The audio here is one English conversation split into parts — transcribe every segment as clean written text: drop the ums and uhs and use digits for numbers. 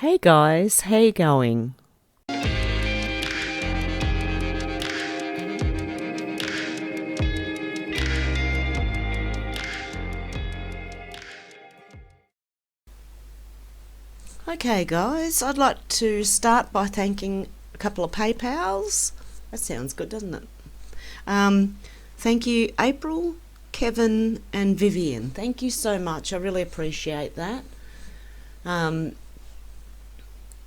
Hey guys, how you going? Okay guys, I'd like to start by thanking a couple of PayPals. That sounds good, doesn't it? Thank you April, Kevin and Vivian. Thank you so much, I really appreciate that.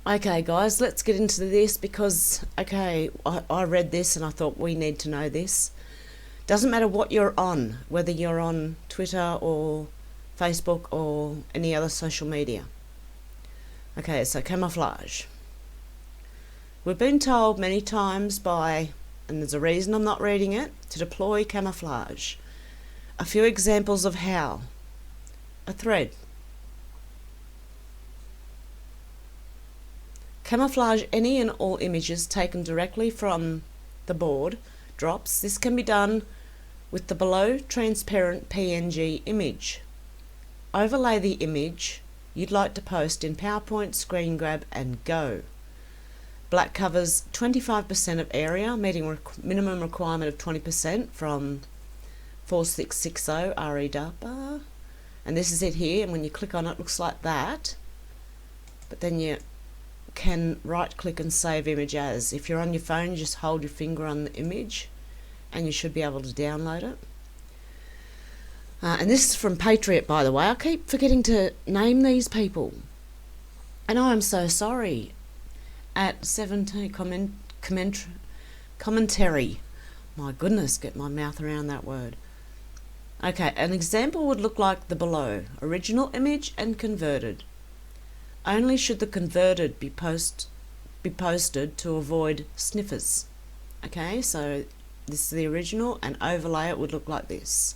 Okay guys, let's get into this because, I read this and I thought we need to know this. Doesn't matter what you're on, whether you're on Twitter or Facebook or any other social media. Okay, so camouflage. We've been told many times and there's a reason I'm not reading it, to deploy camouflage. A few examples of how. A thread. Camouflage any and all images taken directly from the board drops. This can be done with the below transparent PNG image. Overlay the image you'd like to post in PowerPoint, screen grab and go. Black covers 25% of area, meeting minimum requirement of 20% from 4660 REDARPA. And this is it here, and when you click on it, it looks like that. But then you can right click and save image as. If you're on your phone, you just hold your finger on the image and you should be able to download it. And this is from Patriot, by the way. I keep forgetting to name these people, and I am so sorry. At 17 commentary. My goodness, get my mouth around that word. Okay, an example would look like the below. Original image and converted. Only should the converted be posted to avoid sniffers. Okay, so this is the original, and overlay it would look like this.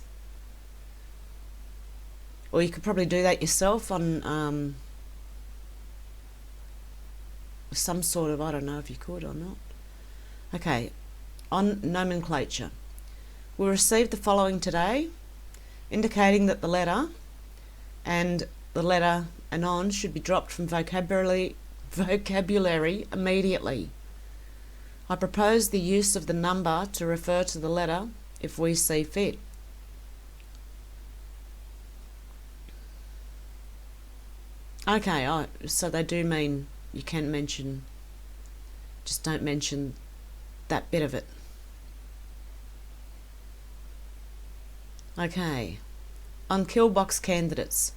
Or you could probably do that yourself on some sort of, I don't know if you could or not. Okay, on nomenclature. We received the following today, indicating that the letter and on should be dropped from vocabulary immediately. I propose the use of the number to refer to the letter if we see fit. Okay, so they do mean you can mention, just don't mention that bit of it. Okay, on killbox candidates.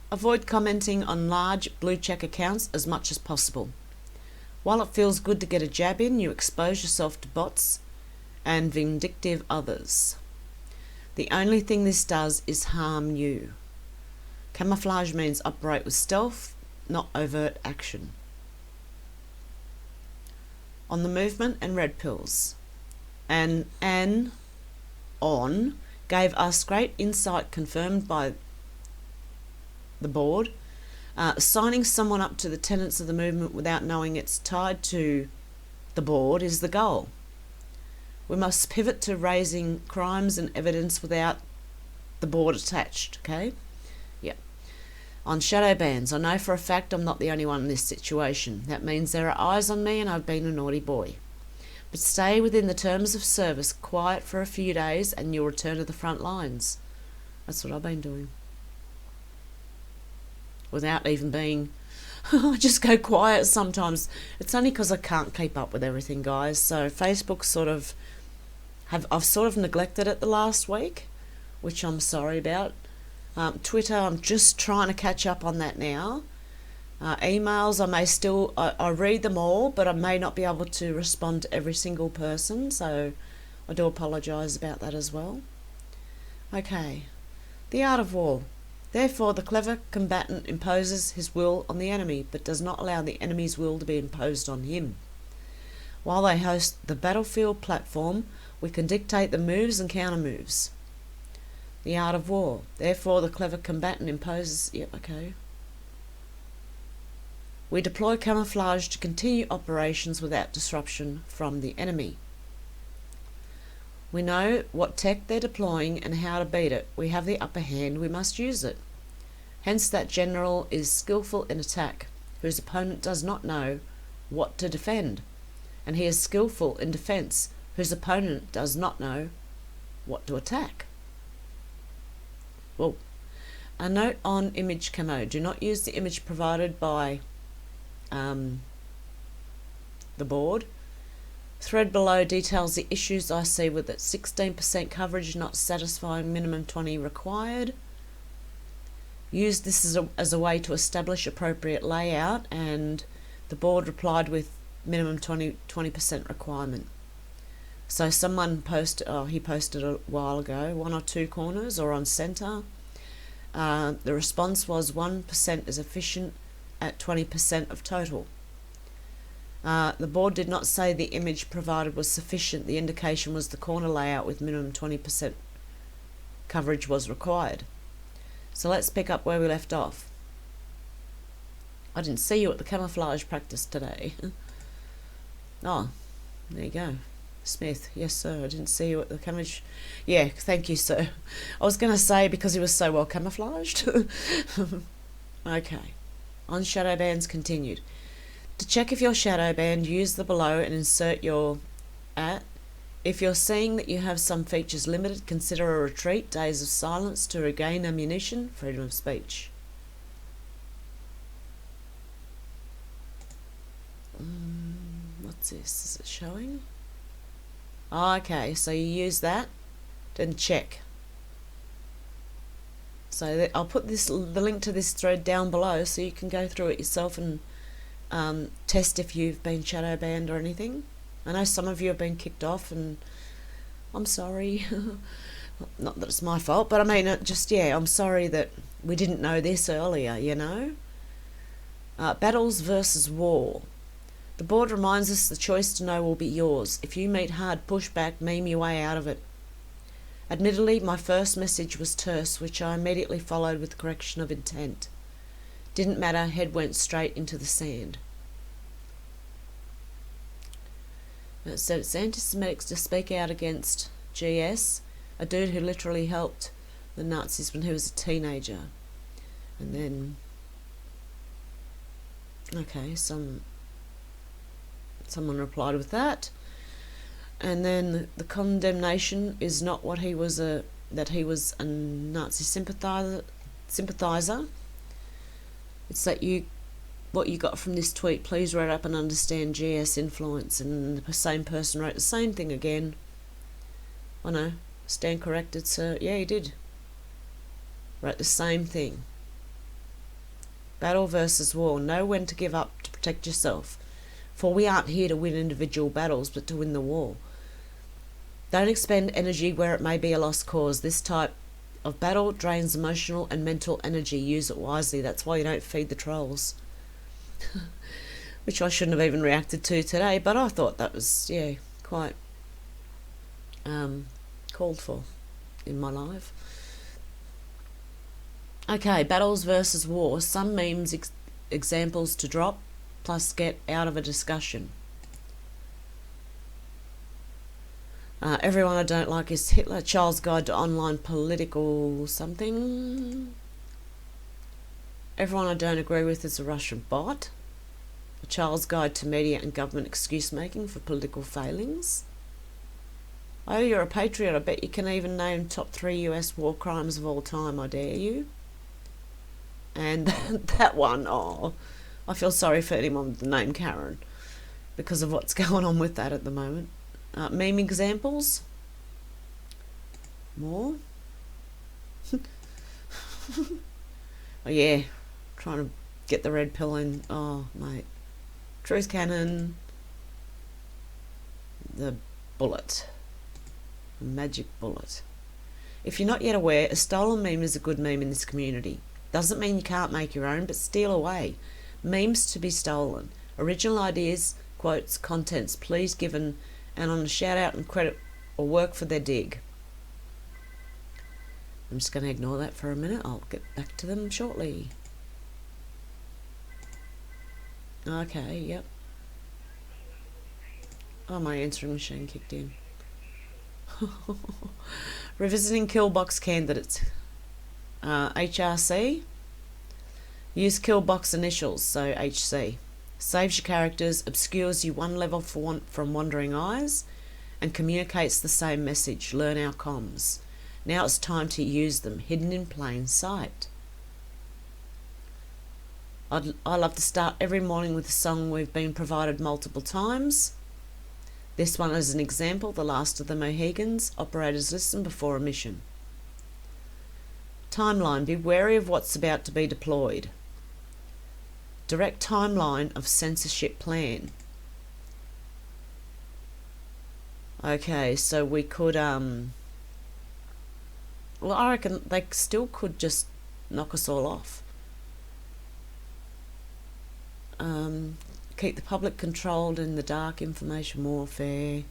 Avoid commenting on large blue check accounts as much as possible. While it feels good to get a jab in, you expose yourself to bots and vindictive others. The only thing this does is harm you. Camouflage means operate with stealth, not overt action. On the movement and red pills. On gave us great insight confirmed by the board. Signing someone up to the tenets of the movement without knowing it's tied to the board is the goal. We must pivot to raising crimes and evidence without the board attached, okay? Yep. On shadow bans, I know for a fact I'm not the only one in this situation. That means there are eyes on me and I've been a naughty boy. But stay within the terms of service, quiet for a few days and you'll return to the front lines. That's what I've been doing. Without even being, I just go quiet sometimes. It's only because I can't keep up with everything, guys. So Facebook I've sort of neglected it the last week, which I'm sorry about. Twitter, I'm just trying to catch up on that now. Emails, I read them all, but I may not be able to respond to every single person, so I do apologise about that as well. Okay, the art of war. Therefore, the clever combatant imposes his will on the enemy, but does not allow the enemy's will to be imposed on him. While they host the battlefield platform, we can dictate the moves and counter-moves. The art of war. Therefore, the clever combatant imposes... Yep, okay. We deploy camouflage to continue operations without disruption from the enemy. We know what tech they're deploying and how to beat it. We have the upper hand, we must use it. Hence that general is skillful in attack. whose opponent does not know what to defend, and he is skillful in defence, whose opponent does not know what to attack. Well, a note on image camo. Do not use the image provided by the board. Thread below details the issues I see with it. 16% coverage not satisfying, minimum 20 required. Use this as a way to establish appropriate layout, and the board replied with minimum 20% requirement. So someone posted, he posted a while ago, 1 or 2 corners or on centre. The response was 1% is efficient at 20% of total. The board did not say the image provided was sufficient. The indication was the corner layout with minimum 20% coverage was required. So let's pick up where we left off. I didn't see you at the camouflage practice today. Oh, there you go. Smith, yes sir, I didn't see you at the camouflage. Yeah, thank you sir. I was going to say because he was so well camouflaged. Okay, on shadow bands continued. To check if your shadow band, use the below and insert your at. If you're seeing that you have some features limited, consider a retreat, days of silence to regain ammunition, freedom of speech. What's this? Is it showing? Oh, okay, so you use that, then check. So I'll put the link to this thread down below so you can go through it yourself and test if you've been shadow banned or anything. I know some of you have been kicked off, and I'm sorry. Not that it's my fault, but I mean, I'm sorry that we didn't know this earlier, you know. Battles versus war. The board reminds us the choice to know will be yours. If you meet hard pushback, meme your way out of it. Admittedly, my first message was terse, which I immediately followed with correction of intent. Didn't matter, head went straight into the sand. It said it's anti-Semitic to speak out against GS, a dude who literally helped the Nazis when he was a teenager. And then, okay, someone replied with that. And then the condemnation is not what he was that he was a Nazi sympathizer. It's that what you got from this tweet, please read up and understand GS influence. And the same person wrote the same thing again. I know, stand corrected, sir. Yeah, he did. Wrote the same thing. Battle versus war. Know when to give up to protect yourself. For we aren't here to win individual battles, but to win the war. Don't expend energy where it may be a lost cause. This type of battle drains emotional and mental energy. Use it wisely. That's why you don't feed the trolls. Which I shouldn't have even reacted to today, but I thought that was, quite called for in my life. Okay, battles versus war. Some memes examples to drop, plus get out of a discussion. Everyone I don't like is Hitler. Child's Guide to Online Political something. Everyone I don't agree with is a Russian bot. A Child's Guide to Media and Government Excuse Making for Political Failings. Oh, you're a patriot. I bet you can even name top 3 US war crimes of all time. I dare you. And that one, I feel sorry for anyone with the name Karen because of what's going on with that at the moment. Meme examples. More. Oh yeah, trying to get the red pill in. Oh mate, truth cannon. The bullet. The magic bullet. If you're not yet aware, a stolen meme is a good meme in this community. Doesn't mean you can't make your own, but steal away. Memes to be stolen. Original ideas, quotes, contents, please given and on a shout out and credit or work for their dig. I'm just going to ignore that for a minute. I'll get back to them shortly. Okay, yep. Oh, my answering machine kicked in. Revisiting Killbox candidates. HRC. Use kill box initials, so HC. Saves your characters, obscures you one level from wandering eyes, and communicates the same message. Learn our comms. Now it's time to use them, hidden in plain sight. I love to start every morning with a song we've been provided multiple times. This one is an example, The Last of the Mohegans. Operators listen before a mission. Timeline. Be wary of what's about to be deployed. Direct timeline of censorship plan. Okay, so we could, well, I reckon they still could just knock us all off. Keep the public controlled in the dark information warfare.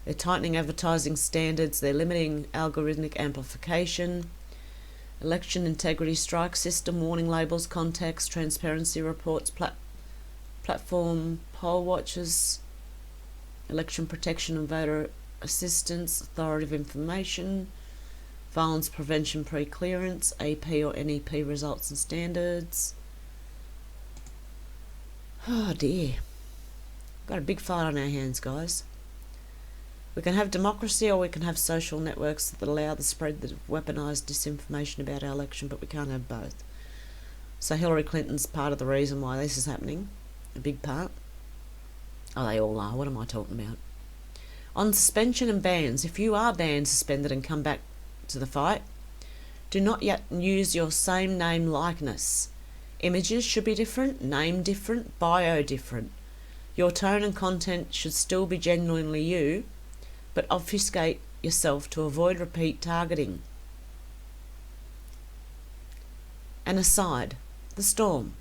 They're tightening advertising standards. They're limiting algorithmic amplification. Election integrity strike system, warning labels, context, transparency reports, platform poll watchers, election protection and voter assistance, authoritative information, violence prevention pre-clearance, AP or NEP results and standards. Oh dear. Got a big fight on our hands, guys. We can have democracy or we can have social networks that allow the spread of weaponised disinformation about our election, but we can't have both. So Hillary Clinton's part of the reason why this is happening, a big part. Oh, they all are. What am I talking about? On suspension and bans, if you are banned, suspended and come back to the fight, do not yet use your same name likeness. Images should be different, name different, bio different. Your tone and content should still be genuinely you, but obfuscate yourself to avoid repeat targeting. An aside, the storm.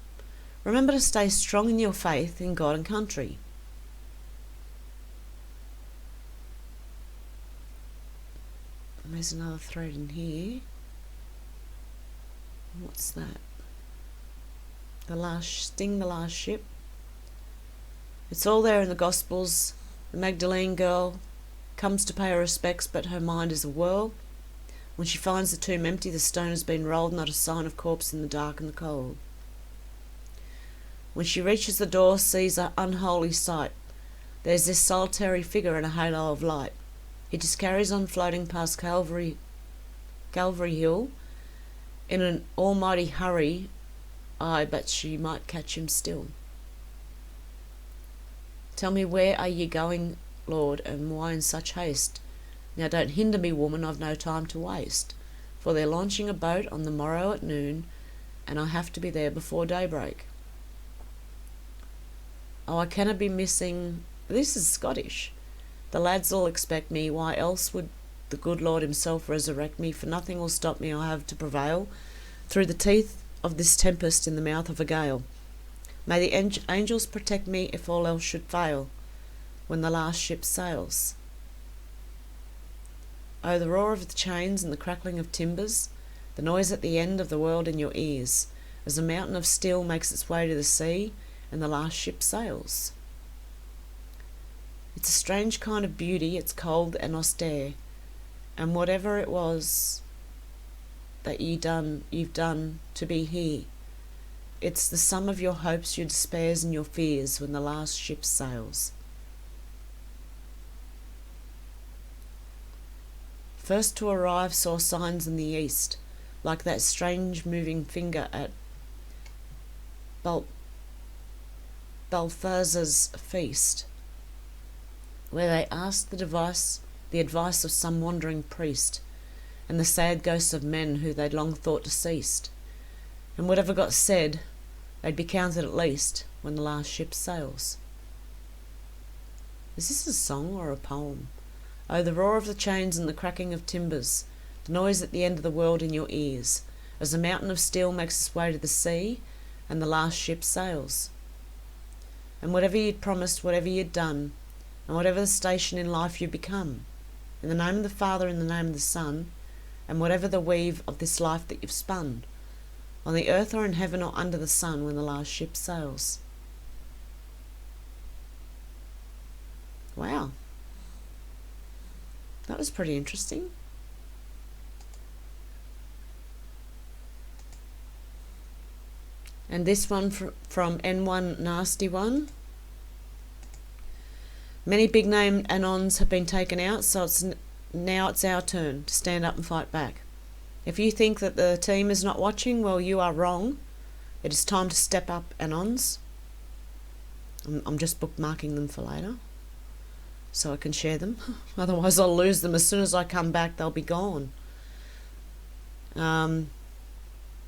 Remember to stay strong in your faith in God and country. And there's another thread in here. What's that? The last ship. It's all there in the Gospels. The Magdalene girl comes to pay her respects, but her mind is a whirl. When she finds the tomb empty, the stone has been rolled, not a sign of corpse in the dark and the cold. When she reaches the door, sees an unholy sight. There's this solitary figure in a halo of light. He just carries on floating past Calvary Hill in an almighty hurry. Aye, but she might catch him still. Tell me, where are ye going, Lord, and why in such haste? Now don't hinder me, woman, I've no time to waste, for they're launching a boat on the morrow at noon, and I have to be there before daybreak. Oh, I cannot be missing... This is Scottish. The lads all expect me, why else would the good Lord himself resurrect me? For nothing will stop me, I have to prevail through the teeth of this tempest in the mouth of a gale. May the angels protect me if all else should fail, when the last ship sails. Oh, the roar of the chains and the crackling of timbers, the noise at the end of the world in your ears, as a mountain of steel makes its way to the sea, and the last ship sails. It's a strange kind of beauty, it's cold and austere, and whatever it was that you've done to be here, it's the sum of your hopes, your despairs and your fears when the last ship sails. First to arrive saw signs in the east, like that strange moving finger at Balthazar's feast, where they asked the advice of some wandering priest, and the sad ghosts of men who they'd long thought deceased, and whatever got said, they'd be counted at least when the last ship sails. Is this a song or a poem? Oh, the roar of the chains and the cracking of timbers, the noise at the end of the world in your ears, as a mountain of steel makes its way to the sea, and the last ship sails. And whatever you'd promised, whatever you'd done, and whatever the station in life you become, in the name of the Father, in the name of the Son, and whatever the weave of this life that you've spun, on the earth or in heaven or under the sun when the last ship sails. Wow. That was pretty interesting. And this one from N1 Nasty One. Many big name anons have been taken out, so now it's our turn to stand up and fight back. If you think that the team is not watching, well, you are wrong. It is time to step up, anons. I'm just bookmarking them for later so I can share them. Otherwise I'll lose them. As soon as I come back, they'll be gone.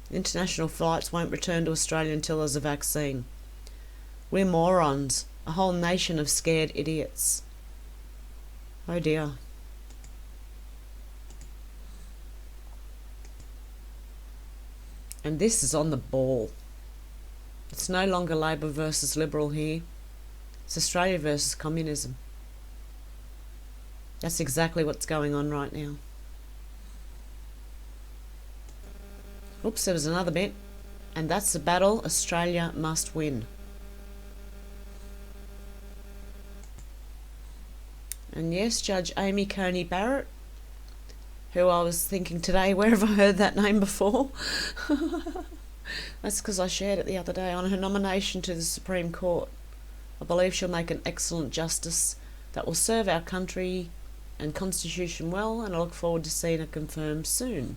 International flights won't return to Australia until there's a vaccine. We're morons. A whole nation of scared idiots. Oh dear. And this is on the ball. It's no longer Labor versus Liberal here. It's Australia versus communism. That's exactly what's going on right now. Oops, there was another bit. And that's the battle Australia must win. And yes, Judge Amy Coney Barrett, who I was thinking today, where have I heard that name before? That's because I shared it the other day on her nomination to the Supreme Court. I believe she'll make an excellent justice that will serve our country and constitution well, and I look forward to seeing her confirmed soon.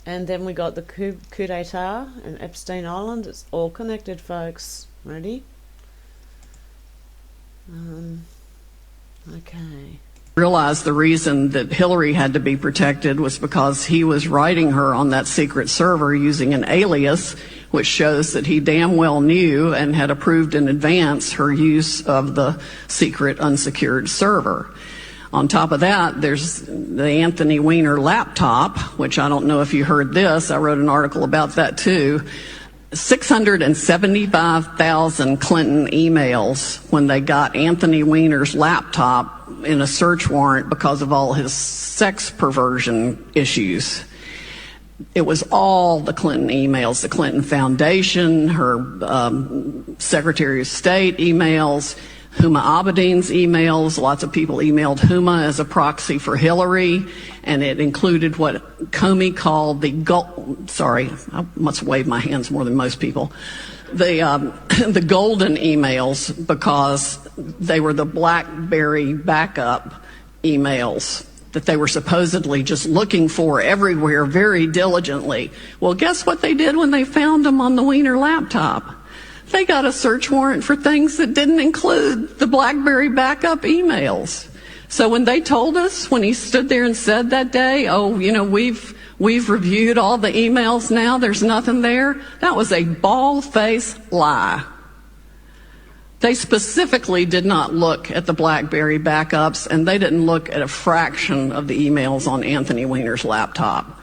And then we got the coup d'etat in Epstein Island. It's all connected, folks. Ready? Okay. Realized the reason that Hillary had to be protected was because he was writing her on that secret server using an alias, which shows that he damn well knew and had approved in advance her use of the secret unsecured server. On top of that, there's the Anthony Weiner laptop, which I don't know if you heard this. I wrote an article about that too. 675,000 Clinton emails when they got Anthony Weiner's laptop in a search warrant because of all his sex perversion issues. It was all the Clinton emails, the Clinton Foundation, her Secretary of State emails, Huma Abedin's emails. Lots of people emailed Huma as a proxy for Hillary, and it included what Comey called the sorry, I must wave my hands more than most people. The golden emails, because they were the BlackBerry backup emails that they were supposedly just looking for everywhere very diligently. Well, guess what they did when they found them on the Weiner laptop? They got a search warrant for things that didn't include the BlackBerry backup emails. So when they told us, when he stood there and said that day, oh, you know, we've reviewed all the emails now, there's nothing there, that was a bald-faced lie. They specifically did not look at the BlackBerry backups, and they didn't look at a fraction of the emails on Anthony Weiner's laptop.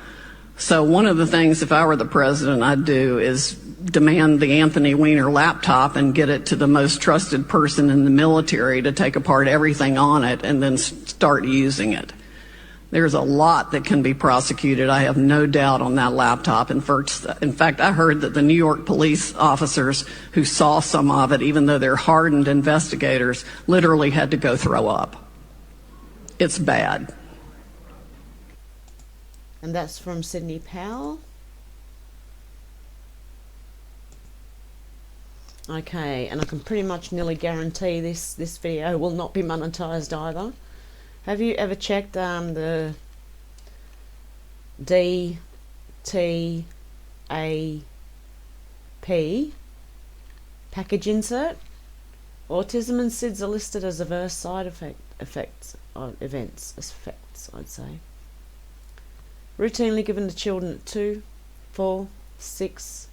So one of the things, if I were the president, I'd do is demand the Anthony Weiner laptop and get it to the most trusted person in the military to take apart everything on it and then start using it. There's a lot that can be prosecuted, I have no doubt, on that laptop. In fact, I heard that the New York police officers who saw some of it, even though they're hardened investigators, literally had to go throw up. It's bad. And that's from Sidney Powell. Okay, and I can pretty much nearly guarantee this video will not be monetized either. Have you ever checked the DTAP package insert? Autism and SIDS are listed as adverse side effects, I'd say. Routinely given to children at 2, 4, 6,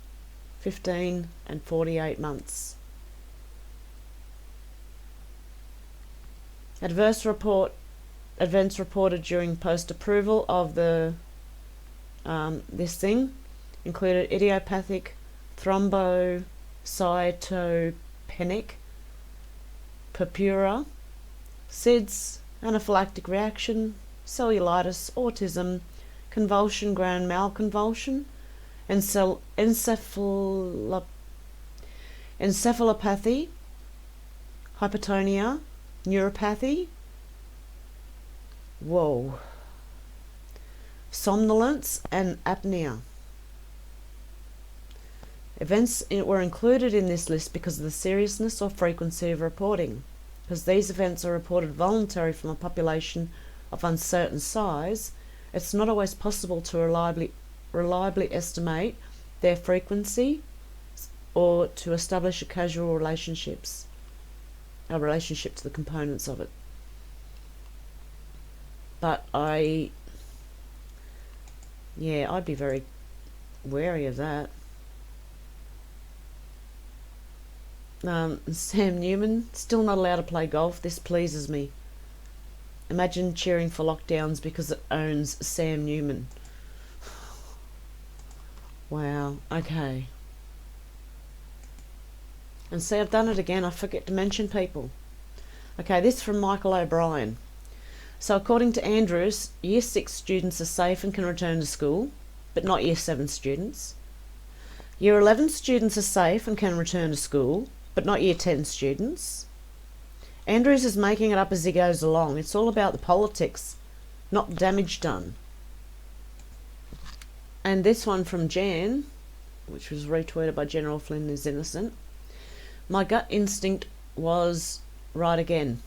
15 and 48 months. Events reported during post-approval of the this thing included idiopathic thrombocytopenic purpura, SIDS, anaphylactic reaction, cellulitis, autism, convulsion, grand mal convulsion, encephalopathy, hypotonia, neuropathy, somnolence and apnea. Events were included in this list because of the seriousness or frequency of reporting. Because these events are reported voluntarily from a population of uncertain size, it's not always possible to reliably estimate their frequency or to establish a causal relationship to the components of it. But I'd be very wary of that. Sam Newman, still not allowed to play golf. This pleases me. Imagine cheering for lockdowns because it owns Sam Newman. Wow, okay. And see, I've done it again. I forget to mention people. Okay, this from Michael O'Brien. So according to Andrews, Year 6 students are safe and can return to school, but not Year 7 students. Year 11 students are safe and can return to school, but not Year 10 students. Andrews is making it up as he goes along. It's all about the politics, not damage done. And this one from Jan, which was retweeted by General Flynn is innocent. My gut instinct was right again.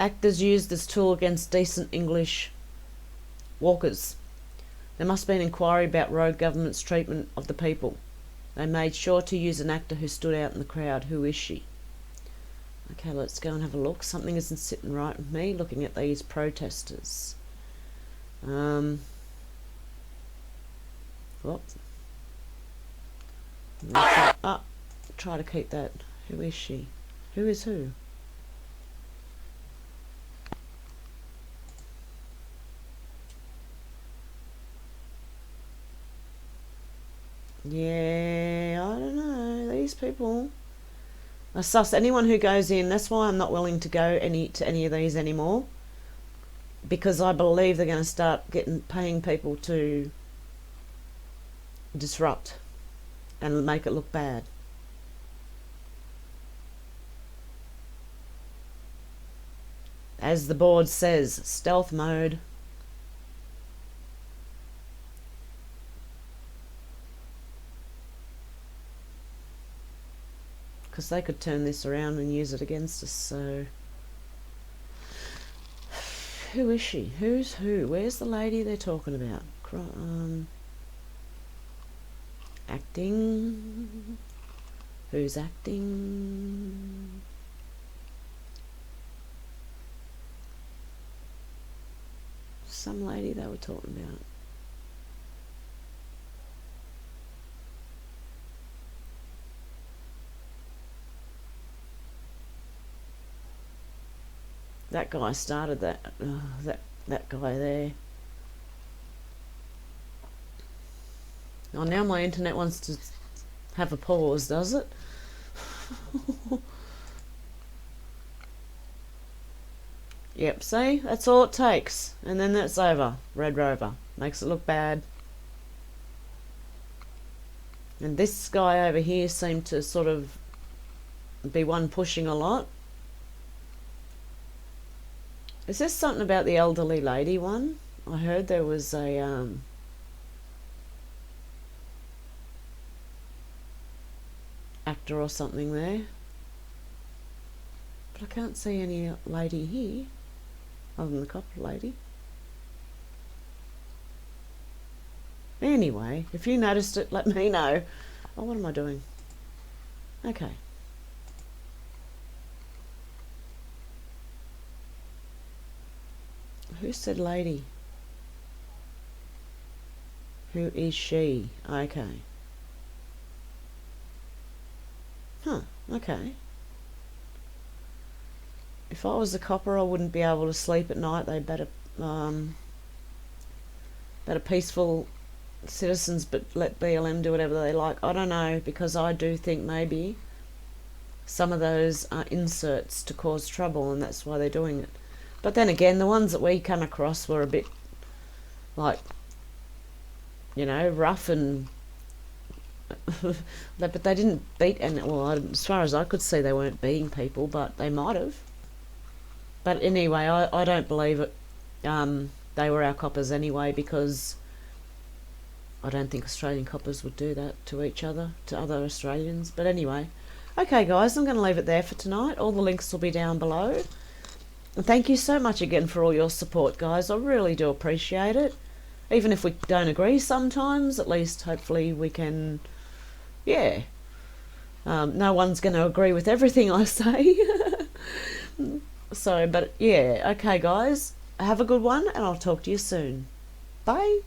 Actors used this tool against decent English walkers. There must be an inquiry about rogue government's treatment of the people. They made sure to use an actor who stood out in the crowd. Who is she? Okay, let's go and have a look. Something isn't sitting right with me looking at these protesters. Whoops. Try to keep that. Who is she? Who is who? Yeah, I don't know. These people. I suss anyone who goes in. That's why I'm not willing to go to any of these anymore. Because I believe they're going to start paying people to disrupt and make it look bad. As the board says, stealth mode. Because they could turn this around and use it against us, so... Who is she? Who's who? Where's the lady they're talking about? Acting. Who's acting? Some lady they were talking about. That guy started that. That guy there. Oh, now my internet wants to have a pause, does it? Yep, see? That's all it takes. And then that's over. Red Rover. Makes it look bad. And this guy over here seemed to sort of be one pushing a lot. Is this something about the elderly lady one? I heard there was a actor or something there. But I can't see any lady here, other than the copper lady. Anyway, if you noticed it, let me know. Oh, what am I doing? Okay. Who said lady? Who is she? Okay. Huh, okay. If I was a copper, I wouldn't be able to sleep at night. They better peaceful citizens, but let BLM do whatever they like. I don't know, because I do think maybe some of those are inserts to cause trouble, and that's why they're doing it. But then again, the ones that we come across were a bit, like, you know, rough and... but they didn't beat... And well, as far as I could see, they weren't beating people, but they might have. But anyway, I don't believe it. They were our coppers anyway, because I don't think Australian coppers would do that to each other, to other Australians. But anyway, okay, guys, I'm going to leave it there for tonight. All the links will be down below. And thank you so much again for all your support, guys. I really do appreciate it. Even if we don't agree sometimes, at least hopefully we can, yeah. No one's going to agree with everything I say. So, but yeah, okay, guys. Have a good one, and I'll talk to you soon. Bye.